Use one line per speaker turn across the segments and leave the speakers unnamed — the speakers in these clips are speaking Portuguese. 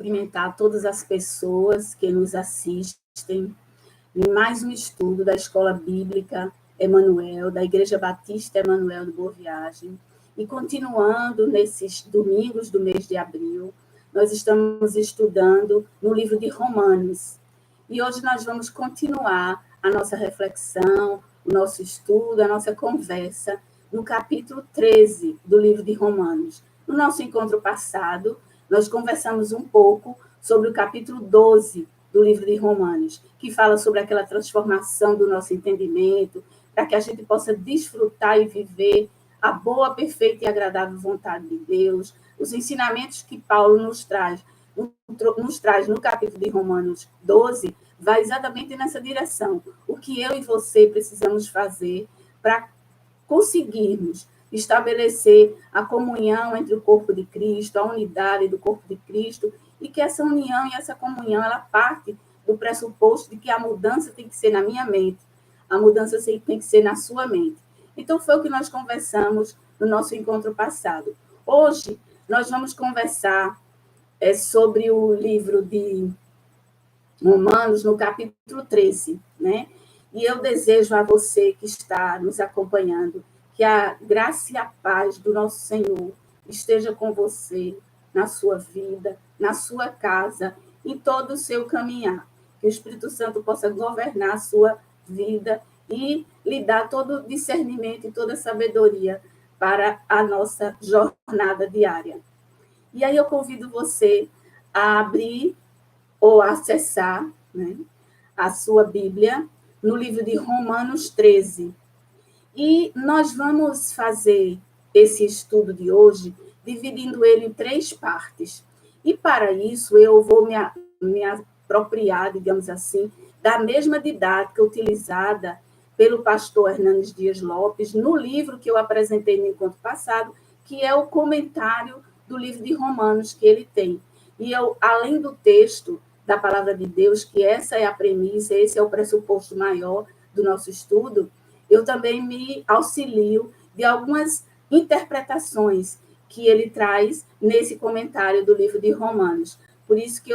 cumprimentar todas as pessoas que nos assistem em mais um estudo da Escola Bíblica Emanuel, da Igreja Batista Emanuel de Boa Viagem. E continuando nesses domingos do mês de abril, nós estamos estudando no livro de Romanos. E hoje nós vamos continuar a nossa reflexão, o nosso estudo, a nossa conversa no capítulo 13 do livro de Romanos. No nosso encontro passado, nós conversamos um pouco sobre o capítulo 12 do livro de Romanos, que fala sobre aquela transformação do nosso entendimento, para que a gente possa desfrutar e viver a boa, perfeita e agradável vontade de Deus, os ensinamentos que Paulo nos traz no capítulo de Romanos 12, vai exatamente nessa direção. O que eu e você precisamos fazer para conseguirmos estabelecer a comunhão entre o corpo de Cristo, a unidade do corpo de Cristo, e que essa união e essa comunhão, ela parte do pressuposto de que a mudança tem que ser na minha mente, a mudança tem que ser na sua mente. Então, foi o que nós conversamos no nosso encontro passado. Hoje, nós vamos conversar sobre o livro de Romanos, no capítulo 13, né? E eu desejo a você que está nos acompanhando que a graça e a paz do nosso Senhor esteja com você, na sua vida, na sua casa, em todo o seu caminhar. Que o Espírito Santo possa governar a sua vida e lhe dar todo o discernimento e toda a sabedoria para a nossa jornada diária. E aí eu convido você a abrir ou acessar, né, a sua Bíblia no livro de Romanos 13. E nós vamos fazer esse estudo de hoje dividindo ele em 3 partes. E para isso eu vou me apropriar, digamos assim, da mesma didática utilizada pelo pastor Hernandes Dias Lopes no livro que eu apresentei no encontro passado, que é o comentário do livro de Romanos que ele tem. E eu, além do texto da palavra de Deus, que essa é a premissa, esse é o pressuposto maior do nosso estudo, eu também me auxilio de algumas interpretações que ele traz nesse comentário do livro de Romanos. Por isso que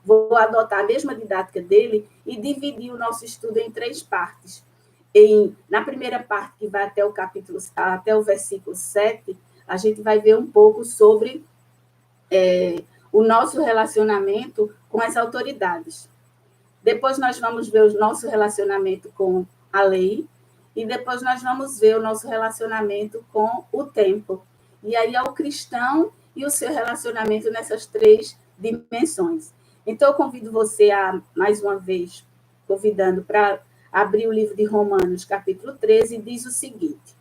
vou adotar a mesma didática dele e dividir o nosso estudo em 3 partes. Na primeira parte, que vai até o versículo 7, a gente vai ver um pouco sobre o nosso relacionamento com as autoridades. Depois nós vamos ver o nosso relacionamento com a lei, e depois nós vamos ver o nosso relacionamento com o tempo. E aí é o cristão e o seu relacionamento nessas 3 dimensões. Então, eu convido você mais uma vez, convidando para abrir o livro de Romanos, capítulo 13, e diz o seguinte: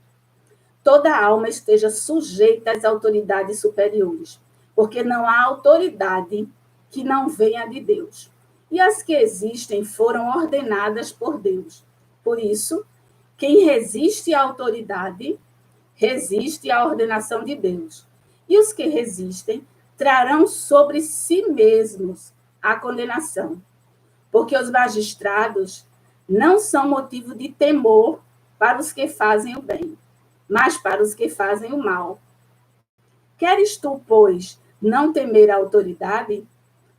toda alma esteja sujeita às autoridades superiores, porque não há autoridade que não venha de Deus. E as que existem foram ordenadas por Deus. Por isso, quem resiste à autoridade, resiste à ordenação de Deus. E os que resistem trarão sobre si mesmos a condenação. Porque os magistrados não são motivo de temor para os que fazem o bem, mas para os que fazem o mal. Queres tu, pois, não temer a autoridade?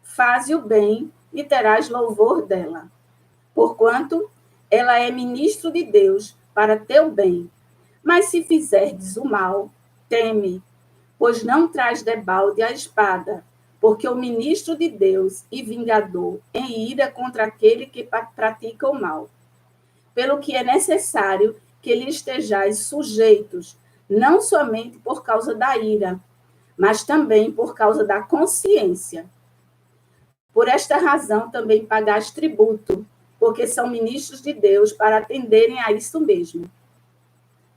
Faze o bem e terás louvor dela. Porquanto ela é ministro de Deus para teu bem. Mas se fizerdes o mal, teme, pois não traz debalde a espada, porque o ministro de Deus e vingador em ira contra aquele que pratica o mal. Pelo que é necessário que lhe estejais sujeitos, não somente por causa da ira, mas também por causa da consciência. Por esta razão também pagais tributo, porque são ministros de Deus para atenderem a isso mesmo.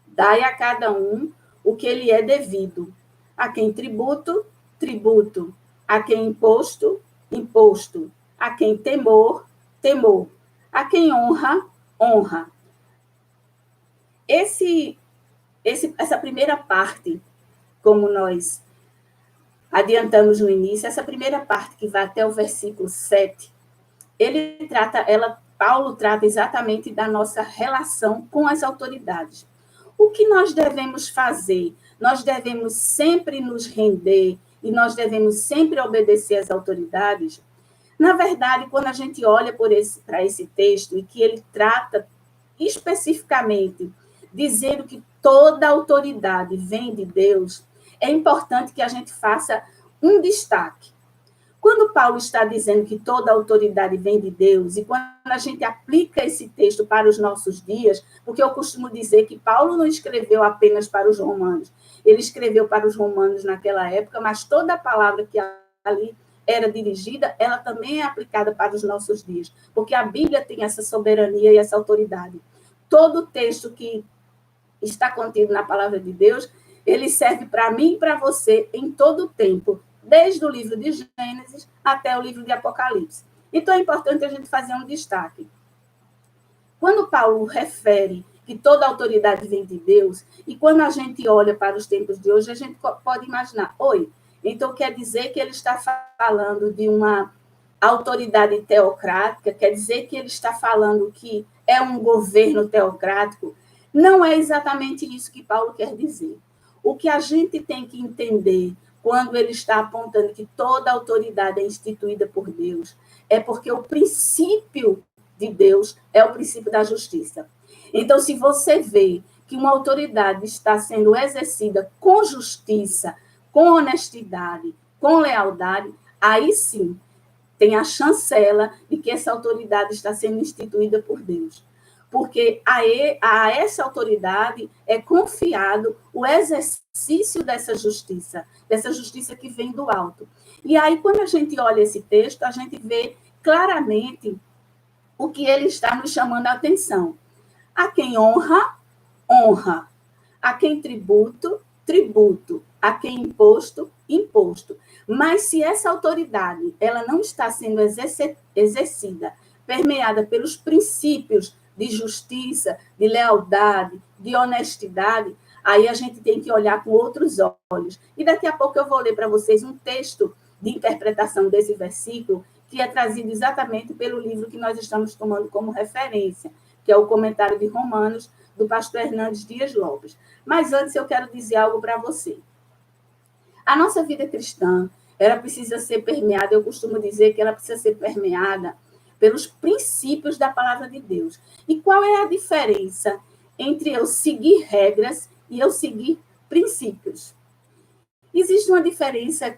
Dai a cada um o que lhe é devido. A quem tributo, tributo. A quem imposto, imposto. A quem temor, temor. A quem honra, honra. Essa primeira parte, como nós adiantamos no início, essa primeira parte que vai até o versículo 7, Paulo trata exatamente da nossa relação com as autoridades. O que nós devemos fazer? Nós devemos sempre nos render e nós devemos sempre obedecer às autoridades, na verdade, quando a gente olha para esse texto e que ele trata especificamente dizendo que toda autoridade vem de Deus, é importante que a gente faça um destaque. Quando Paulo está dizendo que toda autoridade vem de Deus, e quando a gente aplica esse texto para os nossos dias, porque eu costumo dizer que Paulo não escreveu apenas para os romanos, ele escreveu para os romanos naquela época, mas toda a palavra que ali era dirigida, ela também é aplicada para os nossos dias, porque a Bíblia tem essa soberania e essa autoridade. Todo texto que está contido na palavra de Deus, ele serve para mim e para você em todo o tempo, desde o livro de Gênesis até o livro de Apocalipse. Então, é importante a gente fazer um destaque. Quando Paulo refere que toda autoridade vem de Deus, e quando a gente olha para os tempos de hoje, a gente pode imaginar, então quer dizer que ele está falando de uma autoridade teocrática, quer dizer que ele está falando que é um governo teocrático. Não é exatamente isso que Paulo quer dizer. O que a gente tem que entender quando ele está apontando que toda autoridade é instituída por Deus, é porque o princípio de Deus é o princípio da justiça. Então, se você vê que uma autoridade está sendo exercida com justiça, com honestidade, com lealdade, aí sim tem a chancela de que essa autoridade está sendo instituída por Deus. Porque a essa autoridade é confiado o exercício dessa justiça que vem do alto. E aí, quando a gente olha esse texto, a gente vê claramente o que ele está nos chamando a atenção. A quem honra, honra. A quem tributo, tributo. A quem imposto, imposto. Mas se essa autoridade ela não está sendo exercida, permeada pelos princípios de justiça, de lealdade, de honestidade, aí a gente tem que olhar com outros olhos. E daqui a pouco eu vou ler para vocês um texto de interpretação desse versículo, que é trazido exatamente pelo livro que nós estamos tomando como referência, que é o Comentário de Romanos, do pastor Hernandes Dias Lopes. Mas antes eu quero dizer algo para você. A nossa vida cristã, ela precisa ser permeada, eu costumo dizer que ela precisa ser permeada pelos princípios da palavra de Deus. E qual é a diferença entre eu seguir regras e eu seguir princípios? Existe uma diferença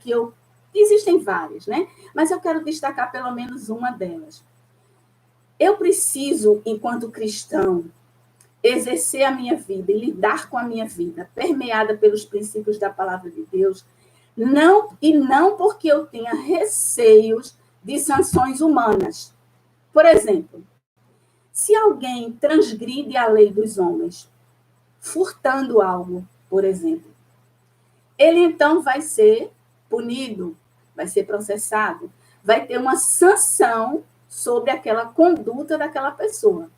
existem várias, né? Mas eu quero destacar pelo menos uma delas. Eu preciso, enquanto cristão, exercer a minha vida e lidar com a minha vida permeada pelos princípios da palavra de Deus, não porque eu tenha receios de sanções humanas. Por exemplo, se alguém transgride a lei dos homens, furtando algo, por exemplo, ele então vai ser punido, vai ser processado, vai ter uma sanção sobre aquela conduta daquela pessoa.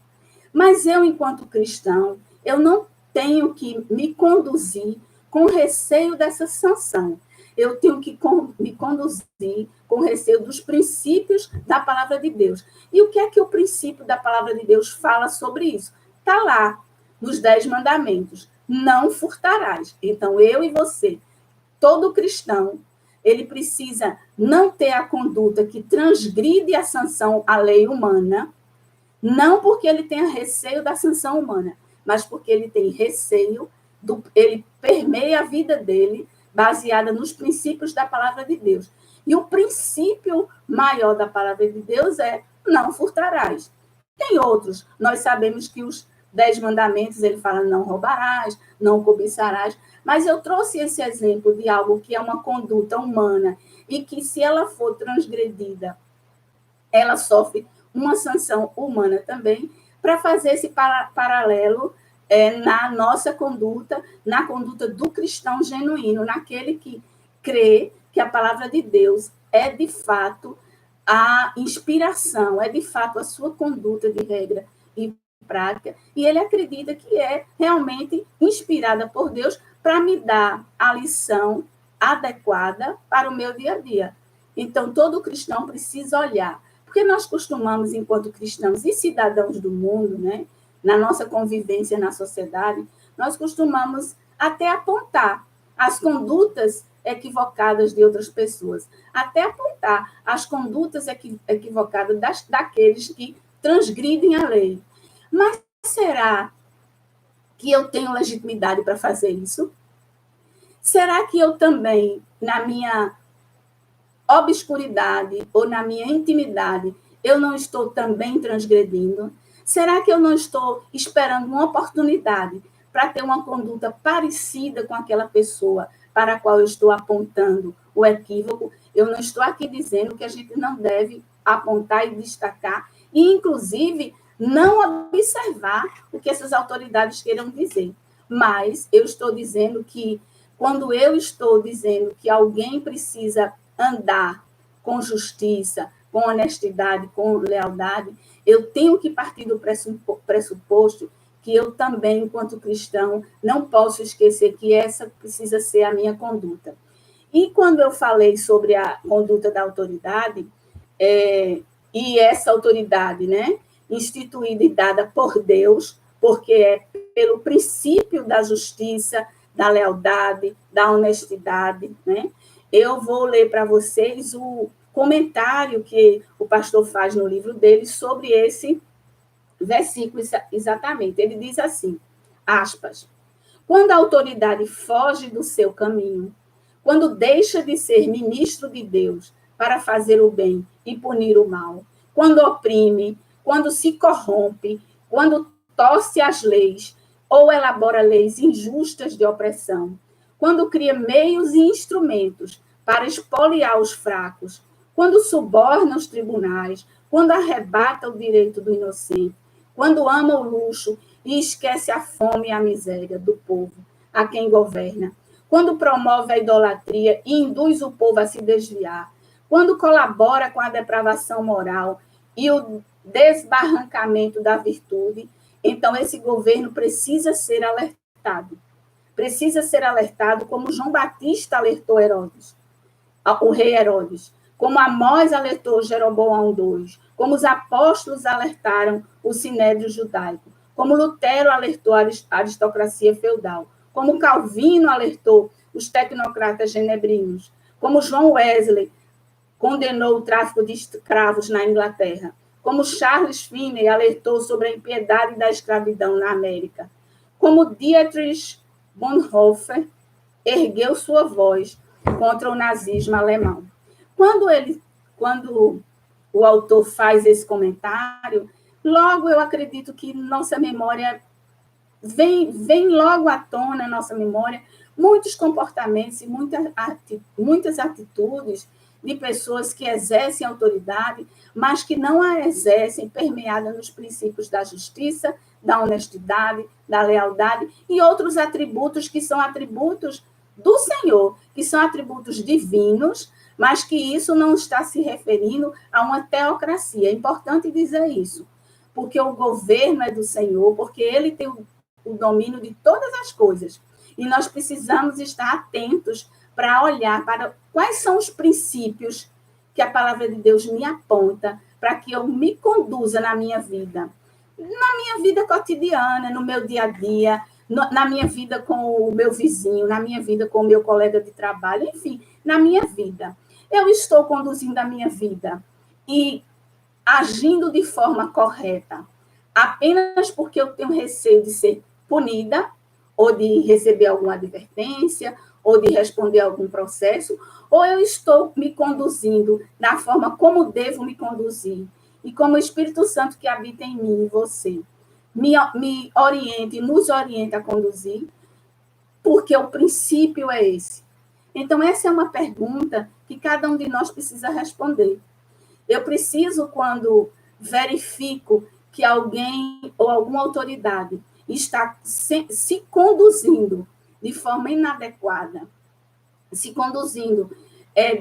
Mas eu, enquanto cristão, eu não tenho que me conduzir com receio dessa sanção. Eu tenho que me conduzir com receio dos princípios da palavra de Deus. E o que é que o princípio da palavra de Deus fala sobre isso? Está lá, nos 10 mandamentos. Não furtarás. Então, eu e você, todo cristão, ele precisa não ter a conduta que transgride a sanção à lei humana, não porque ele tenha receio da sanção humana, mas porque ele tem receio, ele permeia a vida dele baseada nos princípios da palavra de Deus. E o princípio maior da palavra de Deus é não furtarás. Tem outros. Nós sabemos que os 10 mandamentos, ele fala não roubarás, não cobiçarás, mas eu trouxe esse exemplo de algo que é uma conduta humana e que, se ela for transgredida, ela sofre uma sanção humana também, para fazer esse paralelo na nossa conduta, na conduta do cristão genuíno, naquele que crê que a palavra de Deus é, de fato, a inspiração, é, de fato, a sua conduta de regra e prática, e ele acredita que é realmente inspirada por Deus para me dar a lição adequada para o meu dia a dia. Então, todo cristão precisa olhar, porque nós costumamos, enquanto cristãos e cidadãos do mundo, né, na nossa convivência na sociedade, nós costumamos até apontar as condutas equivocadas de outras pessoas, até apontar as condutas equivocadas daqueles que transgridem a lei. Mas será que eu tenho legitimidade para fazer isso? Será que eu também, na minha obscuridade ou na minha intimidade, eu não estou também transgredindo? Será que eu não estou esperando uma oportunidade para ter uma conduta parecida com aquela pessoa para a qual eu estou apontando o equívoco? Eu não estou aqui dizendo que a gente não deve apontar e destacar, e, inclusive, não observar o que essas autoridades queiram dizer. Mas eu estou dizendo que, quando eu estou dizendo que alguém precisa andar com justiça, com honestidade, com lealdade, eu tenho que partir do pressuposto que eu também, enquanto cristão, não posso esquecer que essa precisa ser a minha conduta. E quando eu falei sobre a conduta da autoridade, e essa autoridade, né, instituída e dada por Deus, porque é pelo princípio da justiça, da lealdade, da honestidade, né? Eu vou ler para vocês o comentário que o pastor faz no livro dele sobre esse versículo exatamente. Ele diz assim, aspas, quando a autoridade foge do seu caminho, quando deixa de ser ministro de Deus para fazer o bem e punir o mal, quando oprime, quando se corrompe, quando torce as leis ou elabora leis injustas de opressão, quando cria meios e instrumentos para expoliar os fracos, quando suborna os tribunais, quando arrebata o direito do inocente, quando ama o luxo e esquece a fome e a miséria do povo a quem governa, quando promove a idolatria e induz o povo a se desviar, quando colabora com a depravação moral e o desbarrancamento da virtude, então esse governo precisa ser alertado. Precisa ser alertado como João Batista alertou Herodes, o rei Herodes, como Amós alertou Jeroboão II, como os apóstolos alertaram o sinédrio judaico, como Lutero alertou a aristocracia feudal, como Calvino alertou os tecnocratas genebrinos, como João Wesley condenou o tráfico de escravos na Inglaterra, como Charles Finney alertou sobre a impiedade da escravidão na América, como Dietrich Bonhoeffer ergueu sua voz contra o nazismo alemão. Quando o autor faz esse comentário, logo eu acredito que nossa memória vem logo à tona, nossa memória, muitos comportamentos e muitas atitudes de pessoas que exercem autoridade, mas que não a exercem permeada nos princípios da justiça, da honestidade, da lealdade e outros atributos que são atributos do Senhor, que são atributos divinos, mas que isso não está se referindo a uma teocracia. É importante dizer isso, porque o governo é do Senhor, porque ele tem o domínio de todas as coisas. E nós precisamos estar atentos para olhar para quais são os princípios que a palavra de Deus me aponta para que eu me conduza na minha vida cotidiana, no meu dia a dia, na minha vida com o meu vizinho, na minha vida com o meu colega de trabalho, enfim, na minha vida. Eu estou conduzindo a minha vida e agindo de forma correta apenas porque eu tenho receio de ser punida ou de receber alguma advertência ou de responder a algum processo, ou eu estou me conduzindo da forma como devo me conduzir e como o Espírito Santo que habita em mim e você me oriente, nos orienta a conduzir, porque o princípio é esse. Então, essa é uma pergunta que cada um de nós precisa responder. Eu preciso, quando verifico que alguém ou alguma autoridade está se conduzindo de forma inadequada, se conduzindo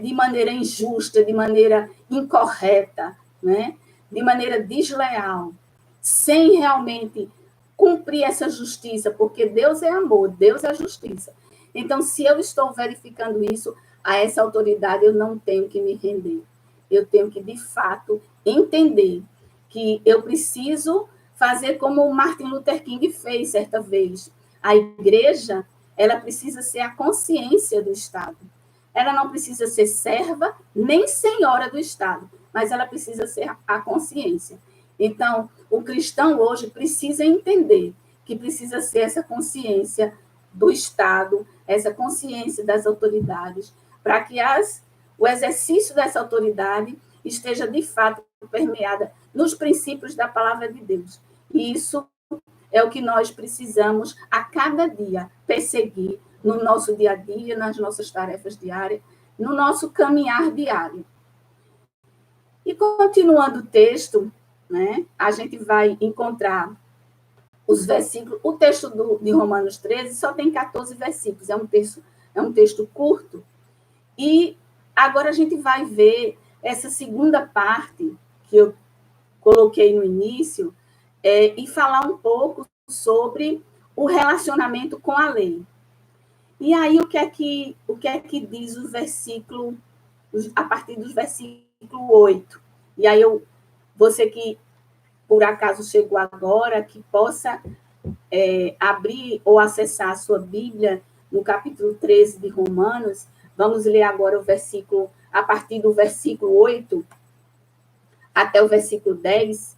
de maneira injusta, de maneira incorreta, né? De maneira desleal, sem realmente cumprir essa justiça, porque Deus é amor, Deus é justiça. Então, se eu estou verificando isso, a essa autoridade eu não tenho que me render. Eu tenho que, de fato, entender que eu preciso fazer como o Martin Luther King fez certa vez. A igreja, ela precisa ser a consciência do Estado. ela não precisa ser serva nem senhora do Estado, mas ela precisa ser a consciência. Então, o cristão hoje precisa entender que precisa ser essa consciência do Estado, essa consciência das autoridades, para que o exercício dessa autoridade esteja, de fato, permeada nos princípios da palavra de Deus. E isso é o que nós precisamos, a cada dia, perseguir no nosso dia a dia, nas nossas tarefas diárias, no nosso caminhar diário. E, continuando o texto, né, a gente vai encontrar os versículos. O texto de Romanos 13 só tem 14 versículos, é um texto curto. E agora a gente vai ver essa segunda parte que eu coloquei no início, e falar um pouco sobre o relacionamento com a lei. E aí, o que é que diz o versículo, a partir do versículo 8? E aí, você que por acaso chegou agora, que possa abrir ou acessar a sua Bíblia no capítulo 13 de Romanos. Vamos ler agora o versículo, a partir do versículo 8 até o versículo 10,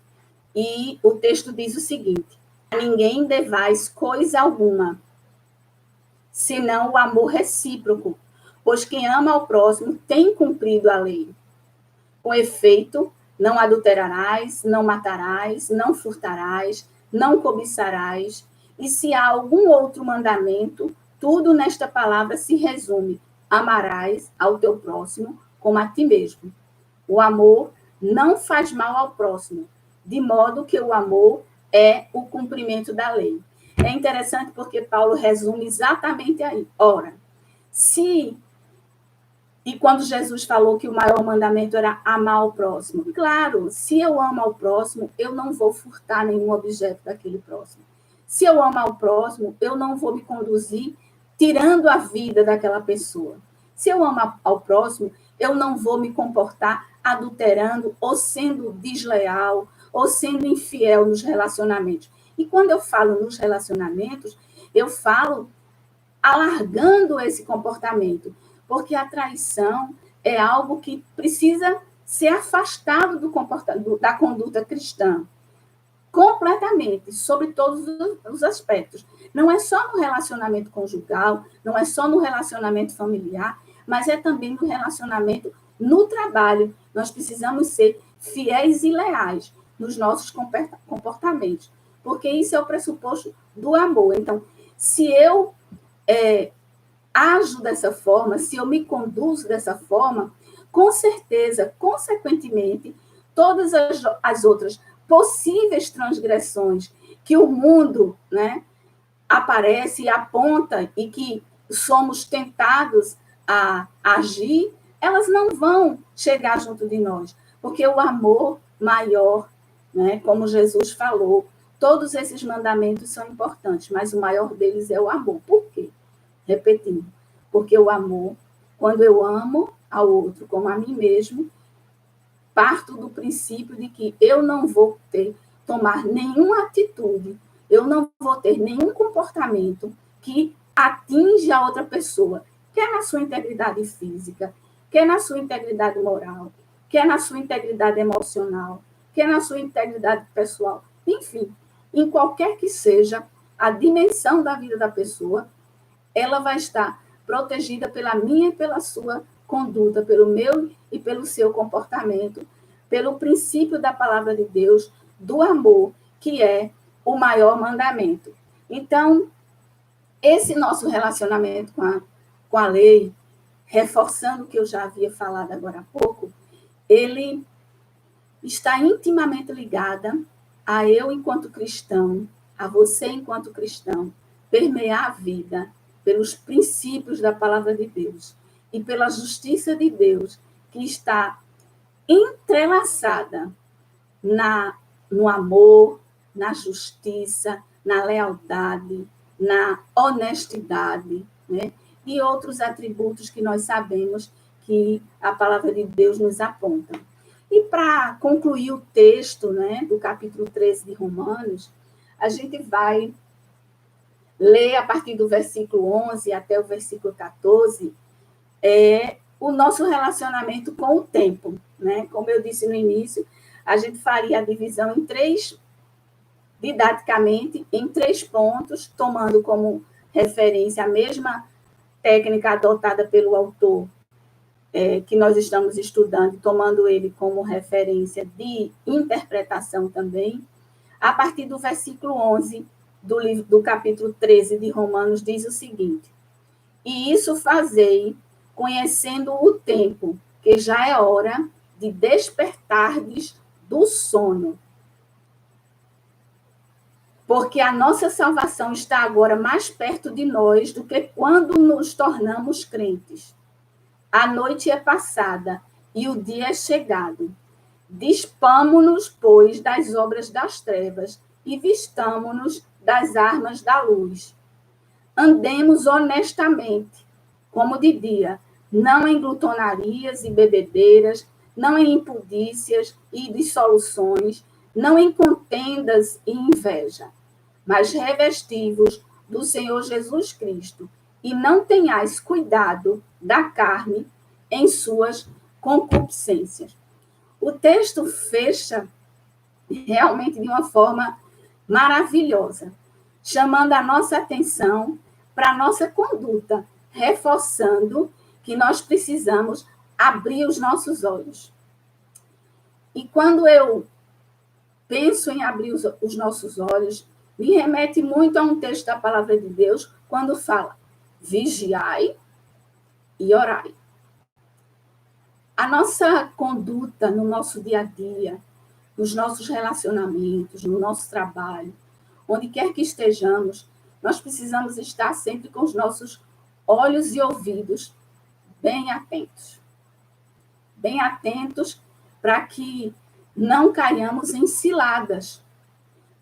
e o texto diz o seguinte: a ninguém devais coisa alguma, senão o amor recíproco, pois quem ama ao próximo tem cumprido a lei. Com efeito, não adulterarás, não matarás, não furtarás, não cobiçarás, e se há algum outro mandamento, tudo nesta palavra se resume: amarás ao teu próximo como a ti mesmo. O amor não faz mal ao próximo, de modo que o amor é o cumprimento da lei. É interessante porque Paulo resume exatamente aí. Ora, e quando Jesus falou que o maior mandamento era amar ao próximo, claro, se eu amo ao próximo, eu não vou furtar nenhum objeto daquele próximo. Se eu amo ao próximo, eu não vou me conduzir tirando a vida daquela pessoa. Se eu amo ao próximo, eu não vou me comportar adulterando ou sendo desleal ou sendo infiel nos relacionamentos. E quando eu falo nos relacionamentos, eu falo alargando esse comportamento, porque a traição é algo que precisa ser afastado da conduta cristã, completamente, sobre todos os aspectos. Não é só no relacionamento conjugal, não é só no relacionamento familiar, mas é também no relacionamento no trabalho. Nós precisamos ser fiéis e leais nos nossos comportamentos, porque isso é o pressuposto do amor. Então, se eu ajo dessa forma, se eu me conduzo dessa forma, com certeza, consequentemente, todas as outras possíveis transgressões que o mundo, né, aparece e aponta e que somos tentados a agir, elas não vão chegar junto de nós, porque o amor maior, né, como Jesus falou, todos esses mandamentos são importantes, mas o maior deles é o amor. Por quê? Repetindo, porque o amor, quando eu amo ao outro como a mim mesmo, parto do princípio de que eu não vou tomar nenhuma atitude, eu não vou ter nenhum comportamento que atinja a outra pessoa, quer na sua integridade física, quer na sua integridade moral, quer na sua integridade emocional, quer na sua integridade pessoal, enfim, em qualquer que seja a dimensão da vida da pessoa, ela vai estar protegida pela minha e pela sua conduta, pelo meu e pelo seu comportamento, pelo princípio da palavra de Deus, do amor, que é o maior mandamento. Então, esse nosso relacionamento com a lei, reforçando o que eu já havia falado agora há pouco, ele está intimamente ligada a eu enquanto cristão, a você enquanto cristão, permear a vida pelos princípios da palavra de Deus e pela justiça de Deus, que está entrelaçada no amor, na justiça, na lealdade, na honestidade, né? E outros atributos que nós sabemos que a palavra de Deus nos aponta. E para concluir o texto, né, do capítulo 13 de Romanos, a gente vai ler a partir do versículo 11 até o versículo 14, o nosso relacionamento com o tempo, né? Como eu disse no início, a gente faria a divisão em três, didaticamente, em 3 pontos, tomando como referência a mesma técnica adotada pelo autor que nós estamos estudando, tomando ele como referência de interpretação também. A partir do versículo 11 do capítulo 13 de Romanos, diz o seguinte: e isso fazei, conhecendo o tempo, que já é hora de despertardes do sono. Porque a nossa salvação está agora mais perto de nós do que quando nos tornamos crentes. A noite é passada e o dia é chegado. Dispamo-nos, pois, das obras das trevas e vistamo-nos das armas da luz. Andemos honestamente, como de dia, não em glutonarias e bebedeiras, não em impudícias e dissoluções, não em contendas e inveja, mas revesti-vos do Senhor Jesus Cristo, e não tenhais cuidado da carne em suas concupiscências. O texto fecha realmente de uma forma maravilhosa, chamando a nossa atenção para a nossa conduta, reforçando que nós precisamos abrir os nossos olhos. E quando eu penso em abrir os nossos olhos, me remete muito a um texto da palavra de Deus, quando fala: vigiai e orai. A nossa conduta no nosso dia a dia, nos nossos relacionamentos, no nosso trabalho, onde quer que estejamos, nós precisamos estar sempre com os nossos olhos e ouvidos bem atentos. Bem atentos para que não caiamos em ciladas.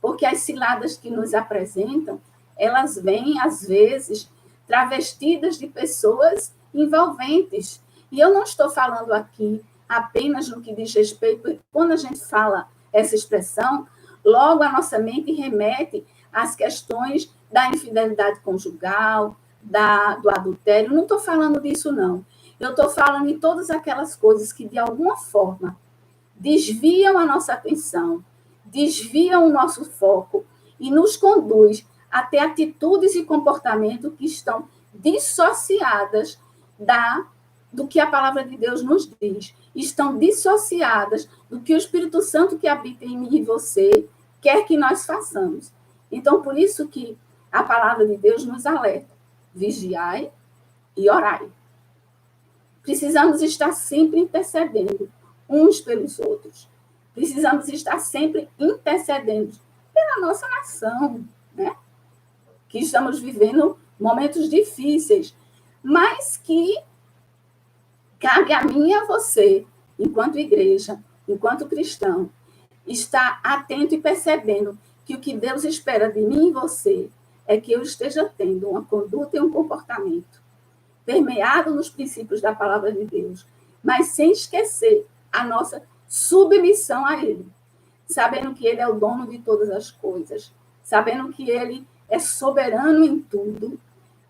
Porque as ciladas que nos apresentam, elas vêm, às vezes, travestidas de pessoas envolventes. E eu não estou falando aqui apenas no que diz respeito, porque quando a gente fala essa expressão, logo a nossa mente remete às questões da infidelidade conjugal, do adultério. Não estou falando disso, não. Eu estou falando em todas aquelas coisas que, de alguma forma, desviam a nossa atenção, desviam o nosso foco e nos conduz a ter atitudes e comportamentos que estão dissociadas do que a palavra de Deus nos diz, estão dissociadas do que o Espírito Santo que habita em mim e você quer que nós façamos. Então, por isso que a palavra de Deus nos alerta: vigiai e orai. Precisamos estar sempre intercedendo uns pelos outros. Precisamos estar sempre intercedendo pela nossa nação, né? Que estamos vivendo momentos difíceis, mas que cabe a mim e a você, enquanto igreja, enquanto cristão, estar atento e percebendo que o que Deus espera de mim e você é que eu esteja tendo uma conduta e um comportamento permeado nos princípios da palavra de Deus, mas sem esquecer a nossa submissão a Ele, sabendo que Ele é o dono de todas as coisas, sabendo que Ele é soberano em tudo,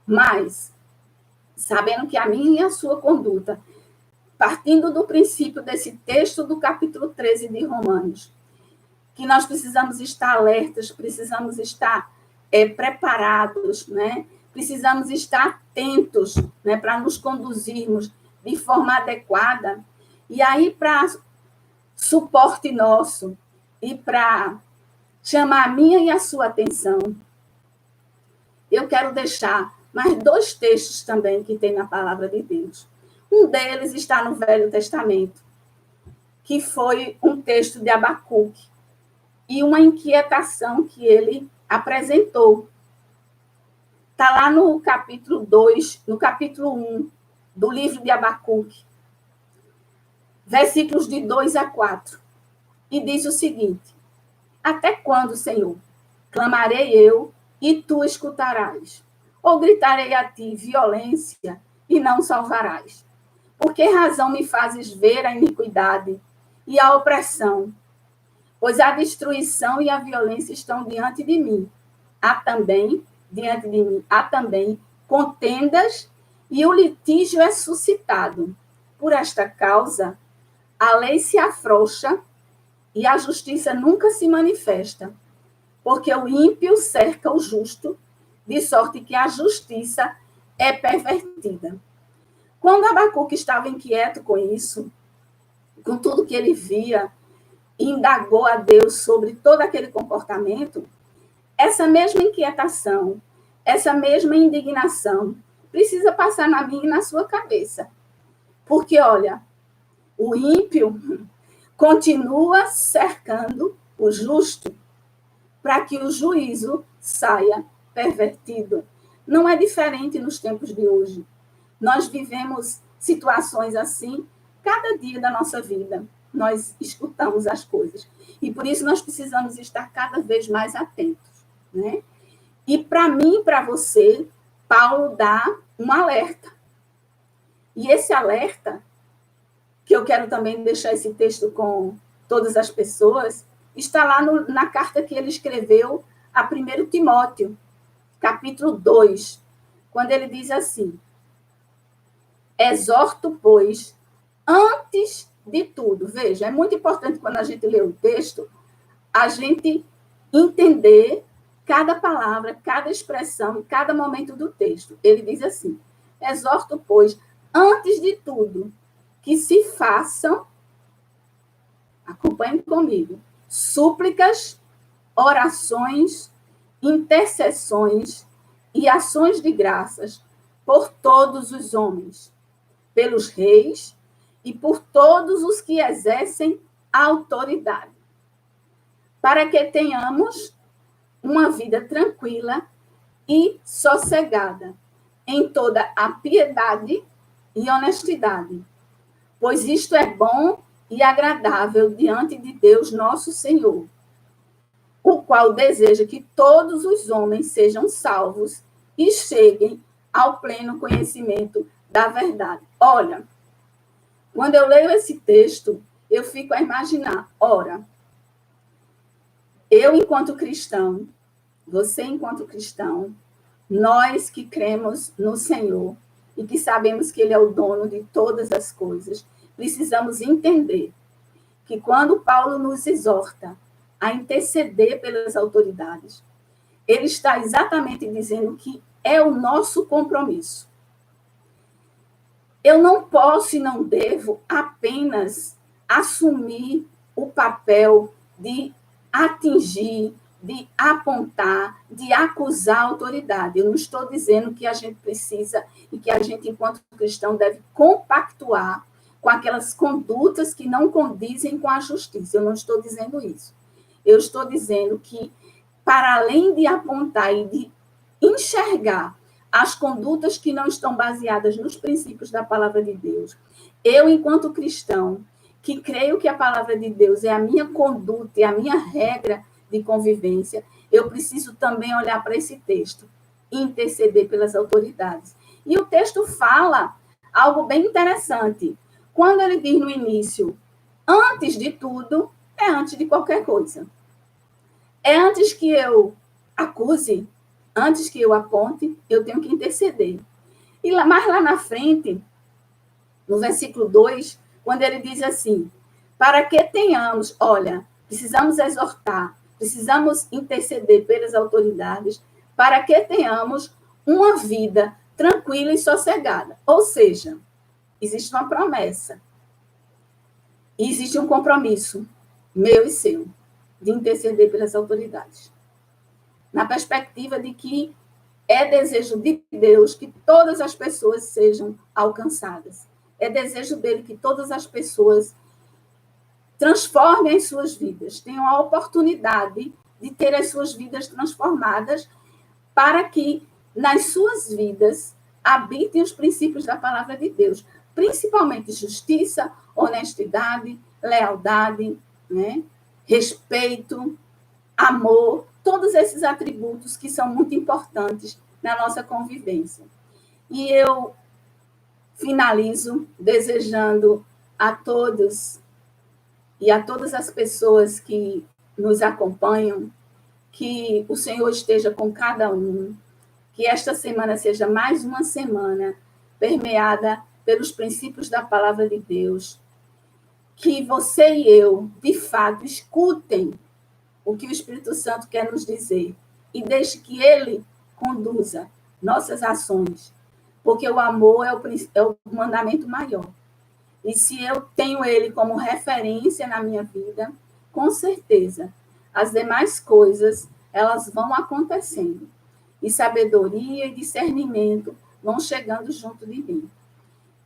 mas sabendo que a minha e a sua conduta, partindo do princípio desse texto do capítulo 13 de Romanos, que nós precisamos estar alertas, precisamos estar preparados, né? Precisamos estar atentos, né, para nos conduzirmos de forma adequada. E aí, para suporte nosso e para chamar a minha e a sua atenção, eu quero deixar mais 2 textos também que tem na palavra de Deus. Um deles está no Velho Testamento, que foi um texto de Abacuque, e uma inquietação que ele apresentou. Está lá no capítulo 2, no capítulo 1 do livro de Abacuque, versículos de 2 a 4. E diz o seguinte: até quando, Senhor, clamarei eu e tu escutarás? Ou gritarei a ti violência e não salvarás? Por que razão me fazes ver a iniquidade e a opressão? Pois a destruição e a violência estão diante de mim. Diante de mim, há também contendas e o litígio é suscitado. Por esta causa, a lei se afrouxa e a justiça nunca se manifesta, porque o ímpio cerca o justo, de sorte que a justiça é pervertida. Quando Abacuque estava inquieto com isso, com tudo que ele via, e indagou a Deus sobre todo aquele comportamento, essa mesma inquietação, essa mesma indignação precisa passar na minha e na sua cabeça. Porque, olha, o ímpio continua cercando o justo para que o juízo saia pervertido. Não é diferente nos tempos de hoje. Nós vivemos situações assim cada dia da nossa vida. Nós escutamos as coisas. E por isso nós precisamos estar cada vez mais atentos, né? E para mim e para você, Paulo dá um alerta. E esse alerta, que eu quero também deixar esse texto com todas as pessoas, está lá na carta que ele escreveu a 1 Timóteo, capítulo 2, quando ele diz assim: exorto, pois, antes de tudo. Veja, é muito importante quando a gente lê o texto, a gente entender cada palavra, cada expressão, cada momento do texto. Ele diz assim: exorto, pois, antes de tudo, que se façam, acompanhem comigo, súplicas, orações, intercessões e ações de graças por todos os homens, pelos reis e por todos os que exercem a autoridade, para que tenhamos uma vida tranquila e sossegada, em toda a piedade e honestidade, pois isto é bom e agradável diante de Deus nosso Senhor, o qual deseja que todos os homens sejam salvos e cheguem ao pleno conhecimento da verdade. Olha, quando eu leio esse texto, eu fico a imaginar, ora, eu enquanto cristão, você enquanto cristão, nós que cremos no Senhor e que sabemos que Ele é o dono de todas as coisas, precisamos entender que quando Paulo nos exorta a interceder pelas autoridades, ele está exatamente dizendo que é o nosso compromisso. Eu não posso e não devo apenas assumir o papel de atingir, de apontar, de acusar a autoridade. Eu não estou dizendo que a gente precisa e que a gente, enquanto cristão, deve compactuar com aquelas condutas que não condizem com a justiça. Eu não estou dizendo isso. Eu estou dizendo que, para além de apontar e de enxergar as condutas que não estão baseadas nos princípios da palavra de Deus, eu, enquanto cristão, que creio que a palavra de Deus é a minha conduta e a minha regra de convivência, eu preciso também olhar para esse texto e interceder pelas autoridades. E o texto fala algo bem interessante. Quando ele diz no início, antes de tudo, é antes de qualquer coisa. É antes que eu acuse, antes que eu aponte, eu tenho que interceder. E mais lá na frente, no versículo 2, quando ele diz assim, para que tenhamos, olha, precisamos exortar, precisamos interceder pelas autoridades, para que tenhamos uma vida tranquila e sossegada. Ou seja, existe uma promessa, e existe um compromisso, meu e seu, de interceder pelas autoridades. Na perspectiva de que é desejo de Deus que todas as pessoas sejam alcançadas. É desejo dele que todas as pessoas transformem as suas vidas, tenham a oportunidade de ter as suas vidas transformadas para que nas suas vidas habitem os princípios da palavra de Deus, principalmente justiça, honestidade, lealdade, né? Respeito, amor, todos esses atributos que são muito importantes na nossa convivência. E eu finalizo desejando a todos e a todas as pessoas que nos acompanham que o Senhor esteja com cada um, que esta semana seja mais uma semana permeada pelos princípios da palavra de Deus. Que você e eu, de fato, escutem o que o Espírito Santo quer nos dizer e deixe que ele conduza nossas ações, porque o amor é o mandamento maior. E se eu tenho ele como referência na minha vida, com certeza, as demais coisas, elas vão acontecendo. E sabedoria e discernimento vão chegando junto de mim.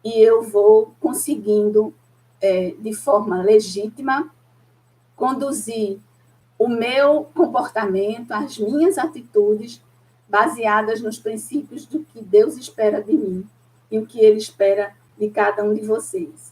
E eu vou conseguindo, de forma legítima, conduzir o meu comportamento, as minhas atitudes, baseadas nos princípios do que Deus espera de mim e o que Ele espera de cada um de vocês.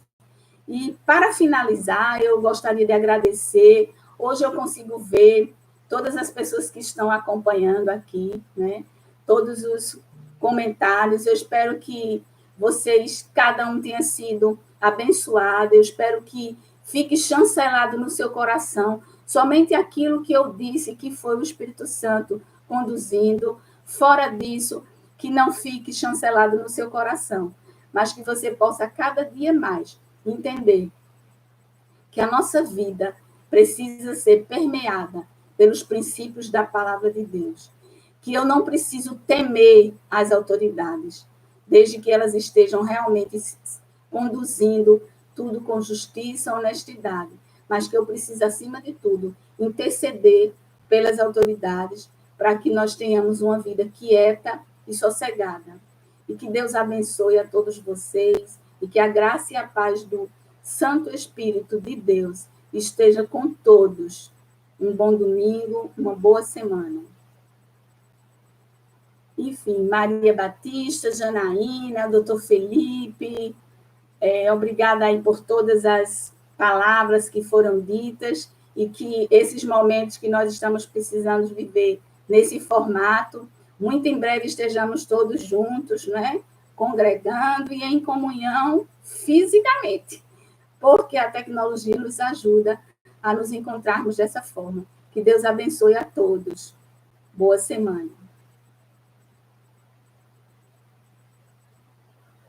E, para finalizar, eu gostaria de agradecer. Hoje eu consigo ver todas as pessoas que estão acompanhando aqui, né? Todos os comentários. Eu espero que vocês, cada um tenha sido abençoado. Eu espero que fique chancelado no seu coração somente aquilo que eu disse, que foi o Espírito Santo conduzindo. Fora disso, que não fique chancelado no seu coração, mas que você possa cada dia mais entender que a nossa vida precisa ser permeada pelos princípios da palavra de Deus. Que eu não preciso temer as autoridades, desde que elas estejam realmente conduzindo tudo com justiça e honestidade, mas que eu preciso, acima de tudo, interceder pelas autoridades para que nós tenhamos uma vida quieta e sossegada. E que Deus abençoe a todos vocês e que a graça e a paz do Santo Espírito de Deus esteja com todos. Um bom domingo, uma boa semana. Enfim, Maria Batista, Janaína, doutor Felipe, obrigada aí por todas as palavras que foram ditas e que esses momentos que nós estamos precisando viver nesse formato, muito em breve estejamos todos juntos, né? Congregando e em comunhão fisicamente, porque a tecnologia nos ajuda a nos encontrarmos dessa forma. Que Deus abençoe a todos. Boa semana.